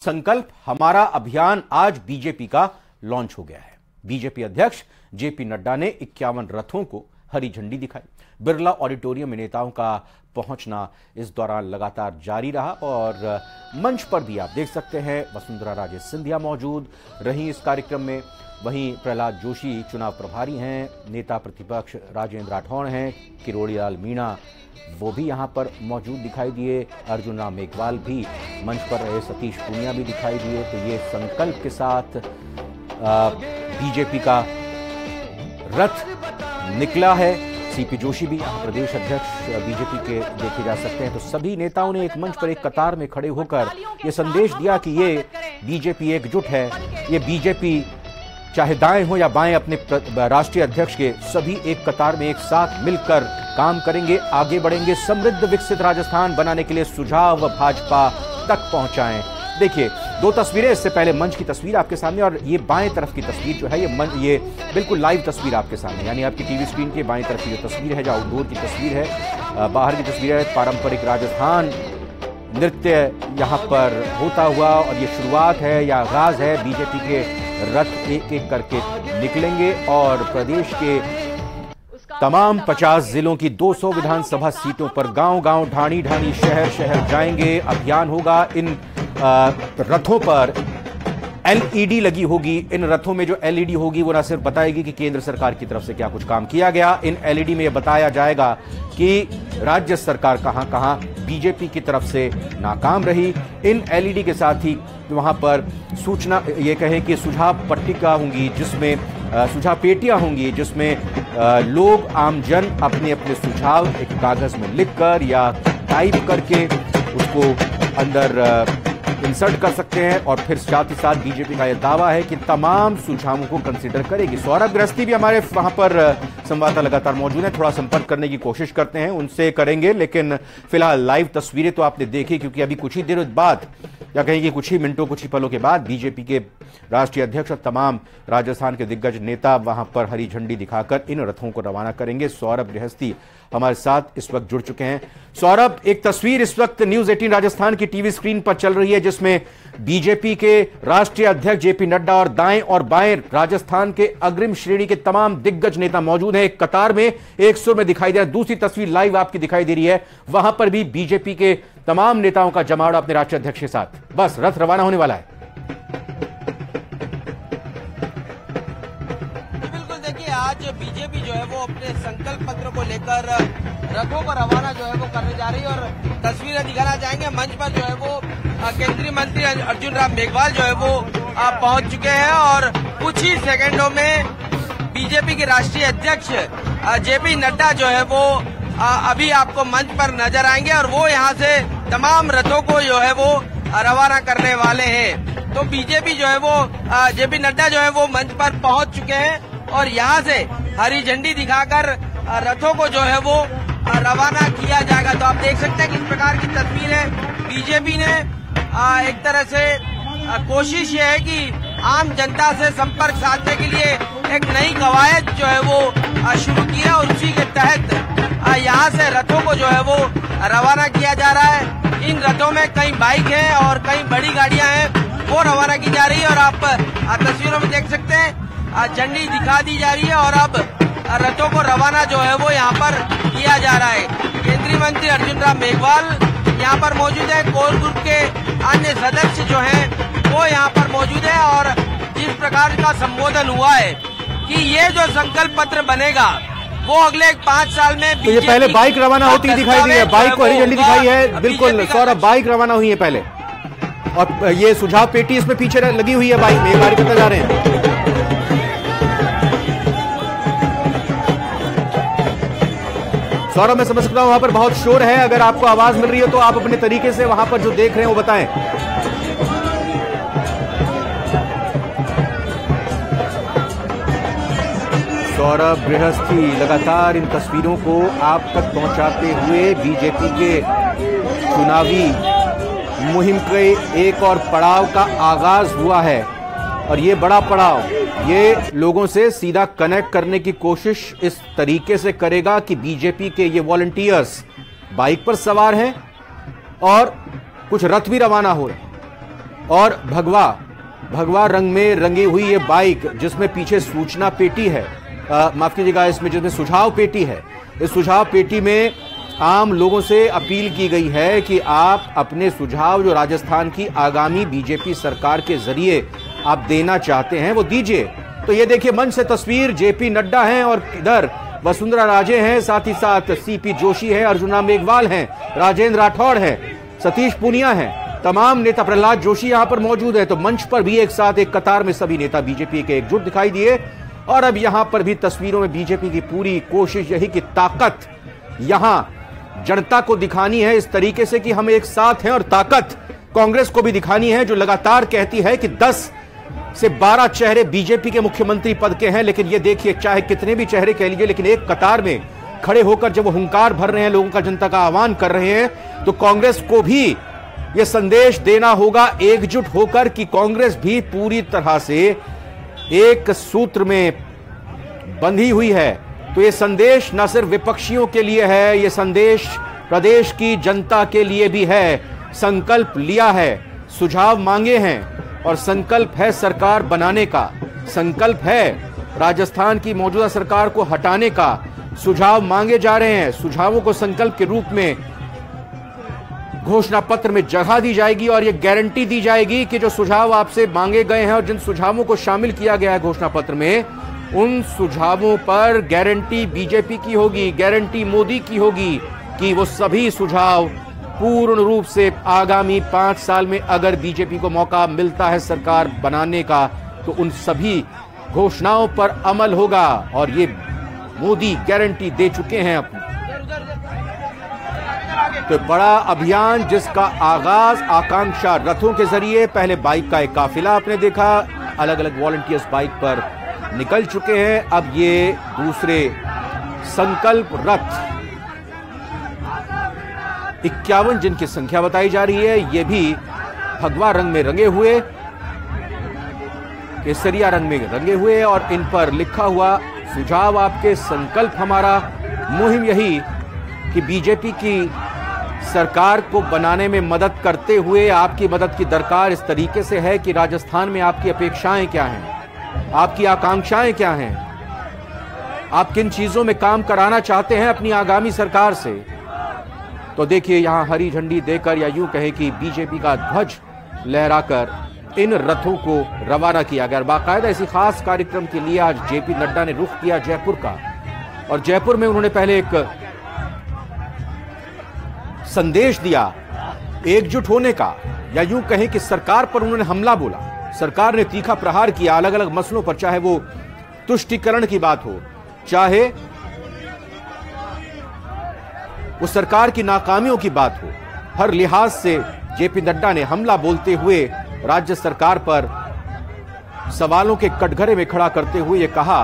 संकल्प हमारा अभियान आज बीजेपी का लॉन्च हो गया है। बीजेपी अध्यक्ष जेपी नड्डा ने 51 रथों को हरी झंडी दिखाई। बिरला ऑडिटोरियम में नेताओं का पहुंचना इस दौरान लगातार जारी रहा और मंच पर भी आप देख सकते हैं वसुंधरा राजे सिंधिया मौजूद रही इस कार्यक्रम में। वहीं प्रहलाद जोशी चुनाव प्रभारी हैं, नेता प्रतिपक्ष राजेंद्र राठौड़ हैं, किरोड़ी लाल मीणा वो भी यहां पर मौजूद दिखाई दिए, अर्जुन राम मेघवाल भी मंच पर रहे, सतीश पूनिया भी दिखाई दिए। तो ये संकल्प के साथ बीजेपी का रथ निकला है। सीपी जोशी भी यहाँ प्रदेश अध्यक्ष बीजेपी के देखे जा सकते हैं। तो सभी नेताओं ने एक मंच पर एक कतार में खड़े होकर ये संदेश दिया कि ये बीजेपी एकजुट है, ये बीजेपी चाहे दाएं हो या बाएं अपने राष्ट्रीय अध्यक्ष के सभी एक कतार में एक साथ मिलकर काम करेंगे, आगे बढ़ेंगे, समृद्ध विकसित राजस्थान बनाने के लिए सुझाव भाजपा तक पहुंचाएं। देखिए दो तस्वीरें इससे पहले, मंच की तस्वीर आपके सामने और ये बाएं तरफ की तस्वीर जो है ये बिल्कुल लाइव तस्वीर आपके सामने, यानी आपकी टीवी स्क्रीन के बाएं तरफ की जो तस्वीर है, जो आउटडोर की तस्वीर है, बाहर की तस्वीर है, पारंपरिक राजस्थान नृत्य यहाँ पर होता हुआ और ये शुरुआत है या आगाज है। बीजेपी के रथ एक एक करके निकलेंगे और प्रदेश के तमाम 50 जिलों की 200 विधानसभा सीटों पर गांव-गांव, ढाणी-ढाणी, शहर-शहर जाएंगे। अभियान होगा। इन रथों पर एलईडी लगी होगी। इन रथों में जो एलईडी होगी वो न सिर्फ बताएगी कि केंद्र सरकार की तरफ से क्या कुछ काम किया गया, इन एलईडी में यह बताया जाएगा कि राज्य सरकार कहां-कहां बीजेपी की तरफ से नाकाम रही। इन एलईडी के साथ ही वहां पर सूचना ये कहें कि सुझाव पट्टिका होंगी, जिसमें सुझाव पेटियां होंगी, जिसमें लोग आमजन अपने अपने सुझाव एक कागज में लिखकर या टाइप करके उसको अंदर इंसर्ट कर सकते हैं और फिर साथ ही साथ बीजेपी का यह दावा है कि तमाम सुझावों को कंसीडर करेगी। सौरभ गृहस्थी भी हमारे वहां पर संवाददाता लगातार मौजूद है, थोड़ा संपर्क करने की कोशिश करते हैं, उनसे करेंगे। लेकिन फिलहाल लाइव तस्वीरें तो आपने देखी, क्योंकि अभी कुछ ही देर बाद या कहेंगे कुछ ही मिनटों, कुछ ही पलों के बाद बीजेपी के राष्ट्रीय अध्यक्ष और तमाम राजस्थान के दिग्गज नेता वहां पर हरी झंडी दिखाकर इन रथों को रवाना करेंगे। सौरभ गृहस्थी हमारे साथ इस वक्त जुड़ चुके हैं। सौरभ, एक तस्वीर इस वक्त न्यूज 18 राजस्थान की टीवी स्क्रीन पर चल रही है, जिसमें बीजेपी के राष्ट्रीय अध्यक्ष जेपी नड्डा और दाएं और बाएं राजस्थान के अग्रिम श्रेणी के तमाम दिग्गज नेता मौजूद हैं, एक कतार में, एक सुर में दिखाई दे रहा है। दूसरी तस्वीर लाइव आपकी दिखाई दे रही है, वहां पर भी बीजेपी के तमाम नेताओं का जमावड़ा अपने राष्ट्रीय अध्यक्ष के साथ। बस रथ रवाना होने वाला है। बिल्कुल, देखिए आज बीजेपी जो है वो अपने संकल्प पत्र को लेकर रथों को रवाना जो है वो करने जा रही है और तस्वीरें दिखाना चाहेंगे। मंच पर जो है वो केंद्रीय मंत्री अर्जुन राम मेघवाल जो है वो पहुंच चुके हैं और कुछ ही सेकंडों में बीजेपी के राष्ट्रीय अध्यक्ष जेपी नड्डा जो है वो अभी आपको मंच पर नजर आएंगे और वो यहाँ से तमाम रथों को जो है वो रवाना करने वाले हैं। तो बीजेपी जो है वो जेपी नड्डा जो है वो मंच पर पहुंच चुके हैं और यहाँ से हरी झंडी दिखाकर रथों को जो है वो रवाना किया जाएगा। तो आप देख सकते हैं किस प्रकार की तस्वीर है। बीजेपी ने एक तरह से कोशिश ये है कि आम जनता से संपर्क साधने के लिए एक नई कवायद जो है वो शुरू किया और उसी के तहत यहाँ से रथों को जो है वो रवाना किया जा रहा है। इन रथों में कई बाइक हैं और कई बड़ी गाड़ियां हैं, वो रवाना की जा रही है और आप तस्वीरों में देख सकते हैं झंडी दिखा दी जा रही है और अब रथों को रवाना जो है वो यहाँ पर किया जा रहा है। केंद्रीय मंत्री अर्जुन राम मेघवाल यहाँ पर मौजूद है, कोर ग्रुप के अन्य सदस्य जो हैं वो यहाँ पर मौजूद है और जिस प्रकार का संबोधन हुआ है कि ये जो संकल्प पत्र बनेगा वो अगले 5 साल में तो ये पहले बाइक रवाना होती दिखाई दी है, बाइक को हरी झंडी दिखाई है। बिल्कुल सौरभ, बाइक रवाना हुई है पहले और ये सुझाव पेटी इसमें पीछे लगी हुई है, बाइक में ये गाड़ी करते जा रहे हैं। सौरभ, मैं समझ सकता हूं वहां पर बहुत शोर है, अगर आपको आवाज मिल रही है तो आप अपने तरीके से वहां पर जो देख रहे हैं वो बताएं। सौरभ गृहस्थी लगातार इन तस्वीरों को आप तक पहुंचाते हुए बीजेपी के चुनावी मुहिम के एक और पड़ाव का आगाज हुआ है और ये बड़ा पड़ाव ये लोगों से सीधा कनेक्ट करने की कोशिश इस तरीके से करेगा कि बीजेपी के ये वॉलंटियर्स बाइक पर सवार हैं और कुछ रथ भी रवाना हो रहे हैं। और भगवा रंग में रंगी हुई ये बाइक जिसमें पीछे सूचना पेटी है, माफ कीजिएगा, इसमें जिसमें सुझाव पेटी है। इस सुझाव पेटी में आम लोगों से अपील की गई है कि आप अपने सुझाव जो राजस्थान की आगामी बीजेपी सरकार के जरिए आप देना चाहते हैं वो दीजिए। तो ये देखिए मंच से तस्वीर, जेपी नड्डा हैं और इधर वसुंधरा राजे हैं, साथ ही साथ सीपी जोशी है, अर्जुन राम मेघवाल हैं, राजेंद्र राठौड़ हैं, सतीश पूनिया हैं, तमाम नेता, प्रहलाद जोशी यहां पर मौजूद है। तो मंच पर भी एक साथ एक कतार में सभी नेता बीजेपी के एकजुट दिखाई दिए। और अब यहां पर भी तस्वीरों में बीजेपी की पूरी कोशिश यही कि ताकत यहां जनता को दिखानी है इस तरीके से कि हम एक साथ हैं, और ताकत कांग्रेस को भी दिखानी है जो लगातार कहती है कि 10 से 12 चेहरे बीजेपी के मुख्यमंत्री पद के हैं। लेकिन ये देखिए, चाहे कितने भी चेहरे कह लीजिए, लेकिन एक कतार में खड़े होकर जब वो हुंकार भर रहे हैं, लोगों का, जनता का आह्वान कर रहे हैं, तो कांग्रेस को भी यह संदेश देना होगा एकजुट होकर कि कांग्रेस भी पूरी तरह से एक सूत्र में बंधी हुई है। तो यह संदेश न सिर्फ विपक्षियों के लिए है, यह संदेश प्रदेश की जनता के लिए भी है। संकल्प लिया है, सुझाव मांगे हैं और संकल्प है सरकार बनाने का, संकल्प है राजस्थान की मौजूदा सरकार को हटाने का। सुझाव मांगे जा रहे हैं, सुझावों को संकल्प के रूप में घोषणा पत्र में जगह दी जाएगी और यह गारंटी दी जाएगी कि जो सुझाव आपसे मांगे गए हैं और जिन सुझावों को शामिल किया गया है घोषणा पत्र में, उन सुझावों पर गारंटी बीजेपी की होगी, गारंटी मोदी की होगी कि वो सभी सुझाव पूर्ण रूप से आगामी 5 साल में अगर बीजेपी को मौका मिलता है सरकार बनाने का, तो उन सभी घोषणाओं पर अमल होगा। और ये मोदी गारंटी दे चुके हैं अपनी। तो बड़ा अभियान जिसका आगाज आकांक्षा रथों के जरिए, पहले बाइक का एक काफिला आपने देखा, अलग अलग वॉलंटियर्स बाइक पर निकल चुके हैं। अब ये दूसरे संकल्प रथ 51 जिनकी संख्या बताई जा रही है, ये भी भगवा रंग में रंगे हुए, केसरिया रंग में रंगे हुए, और इन पर लिखा हुआ सुझाव आपके, संकल्प हमारा, मुहिम यही कि बीजेपी की सरकार को बनाने में मदद करते हुए आपकी मदद की दरकार इस तरीके से है कि राजस्थान में आपकी अपेक्षाएं क्या हैं, आपकी आकांक्षाएं क्या हैं, आप किन चीजों में काम कराना चाहते हैं अपनी आगामी सरकार से। तो देखिए यहां हरी झंडी देकर, या यूं कहें कि बीजेपी का ध्वज लहराकर इन रथों को रवाना किया गया। बाकायदा इसी खास कार्यक्रम के लिए आज जेपी नड्डा ने रुख किया जयपुर का, और जयपुर में उन्होंने पहले एक संदेश दिया एकजुट होने का, या यूं कहें कि सरकार पर उन्होंने हमला बोला। सरकार ने तीखा प्रहार किया अलग अलग मसलों पर, चाहे वो तुष्टीकरण की बात हो, चाहे उस सरकार की नाकामियों की बात हो, हर लिहाज से जेपी नड्डा ने हमला बोलते हुए राज्य सरकार पर सवालों के कटघरे में खड़ा करते हुए यह कहा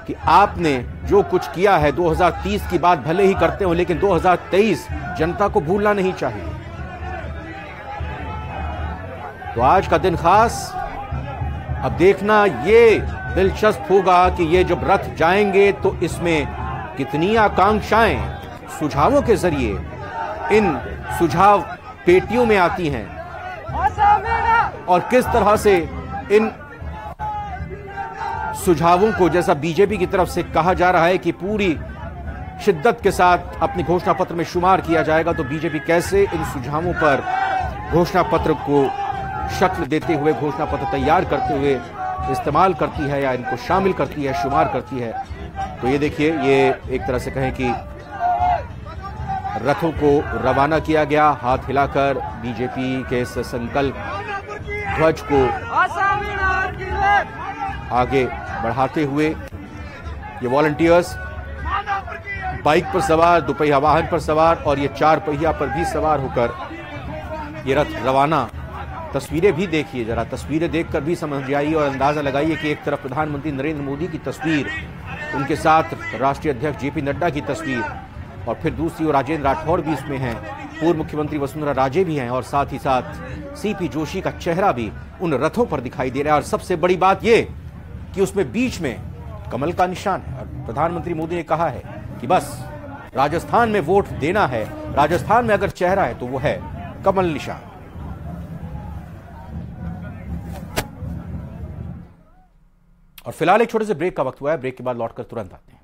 कि आपने जो कुछ किया है 2030 की बात भले ही करते हो, लेकिन 2023 जनता को भूलना नहीं चाहिए। तो आज का दिन खास, अब देखना ये दिलचस्प होगा कि ये जब रथ जाएंगे तो इसमें कितनी आकांक्षाएं सुझावों के जरिए इन सुझाव पेटियों में आती हैं, और किस तरह से इन सुझावों को, जैसा बीजेपी की तरफ से कहा जा रहा है कि पूरी शिद्दत के साथ अपने घोषणा पत्र में शुमार किया जाएगा, तो बीजेपी कैसे इन सुझावों पर घोषणा पत्र को शक्ल देते हुए, घोषणा पत्र तैयार करते हुए इस्तेमाल करती है या इनको शामिल करती है, शुमार करती है। तो ये देखिए, ये एक तरह से कहें कि रथों को रवाना किया गया, हाथ हिलाकर बीजेपी के इस संकल्प ध्वज को आगे बढ़ाते हुए ये वॉलंटियर्स बाइक पर सवार, दुपहिया वाहन पर सवार और ये 4 पहिया पर भी सवार होकर ये रथ रवाना। तस्वीरें भी देखिए जरा, तस्वीरें देखकर भी समझ जाइए और अंदाजा लगाइए कि एक तरफ प्रधानमंत्री नरेंद्र मोदी की तस्वीर, उनके साथ राष्ट्रीय अध्यक्ष जेपी नड्डा की तस्वीर, और फिर दूसरी ओर राजेंद्र राठौड़ भी इसमें हैं, पूर्व मुख्यमंत्री वसुंधरा राजे भी हैं, और साथ ही साथ सीपी जोशी का चेहरा भी उन रथों पर दिखाई दे रहा है। और सबसे बड़ी बात यह कि उसमें बीच में कमल का निशान है, और प्रधानमंत्री मोदी ने कहा है कि बस राजस्थान में वोट देना है, राजस्थान में अगर चेहरा है तो वो है कमल निशान। और फिलहाल एक छोटे से ब्रेक का वक्त हुआ है, ब्रेक के बाद लौटकर तुरंत आते हैं।